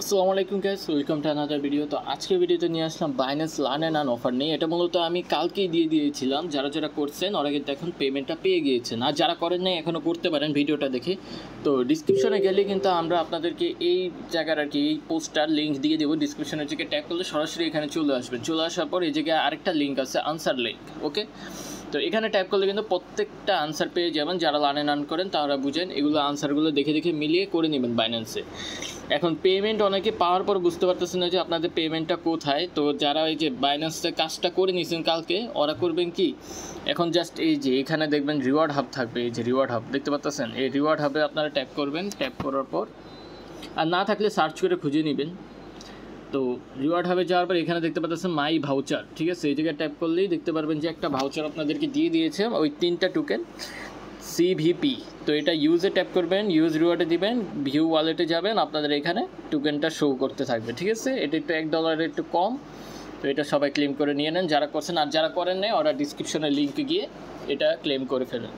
আসসালামু আলাইকুম guys, welcome to another video. তো আজকের ভিডিওতে নিয়ে আসলাম Binance learn and earn offer নিয়ে। এটা মূলত আমি কালকেই দিয়ে দিয়েছিলাম। যারা যারা করছেন ওরা কিন্তু এখন পেমেন্টটা পেয়ে গিয়েছেন, আর যারা করেন নাই এখনও করতে পারেন ভিডিওটা দেখে। তো ডিসক্রিপশনে গেলে কিন্তু আমরা আপনাদেরকে এই জায়গার আর কি এই পোস্টার লিঙ্ক দিয়ে দেবো। ডিসক্রিপশনের থেকে ট্যাগ করলে সরাসরি এখানে চলে আসবেন। চলে আসার পর এই জায়গায় আরেকটা লিঙ্ক আছে, আনসার লিঙ্ক। ওকে, তো এখানে টাইপ করলে কিন্তু প্রত্যেকটা আনসার পেয়ে যাবেন। যারা লার্ন অ্যান্ড আর্ন করেন তারা বুঝেন, এগুলো আনসারগুলো দেখে দেখে মিলিয়ে করে নেবেন বাইন্যান্সে। এখন পেমেন্ট অনেকে পাওয়ার পর বুঝতে পারতেছেন না যে আপনাদের পেমেন্টটা কোথায়। তো যারা এই যে বাইন্যান্সে কাজটা করে নিয়েছেন কালকে, ওরা করবেন কি, এখন জাস্ট এই যে এখানে দেখবেন রিওয়ার্ড হাব থাকবে। এই যে রিওয়ার্ড হাব দেখতে পাচ্ছেন, এই রিওয়ার্ড হাবে আপনারা ট্যাপ করবেন। ট্যাপ করার পর আর না থাকলে সার্চ করে খুঁজে নেবেন। তো রিওয়ার্ড হাবে যাওয়ার পর এখানে দেখতে পাচ্ছেন মাই ভাউচার, ঠিক আছে। এই জায়গায় ট্যাপ করলেই দেখতে পারবেন যে একটা ভাউচার আপনাদেরকে দিয়ে দিয়েছে, ওই 3টা টোকেন সিভিপি। তো এটা ইউজে ট্যাপ করবেন, ইউজ রিওয়ার্ডে দিবেন, ভিউ ওয়ালেটে যাবেন, আপনাদের এখানে টোকেনটা শো করতে থাকবে, ঠিক আছে। এটা একটু $1 একটু কম। তো এটা সবাই ক্লেম করে নিয়ে নেন যারা করছেন, আর যারা করেন নাই ওরা ডিসক্রিপশনের লিঙ্কে গিয়ে এটা ক্লেম করে ফেলেন।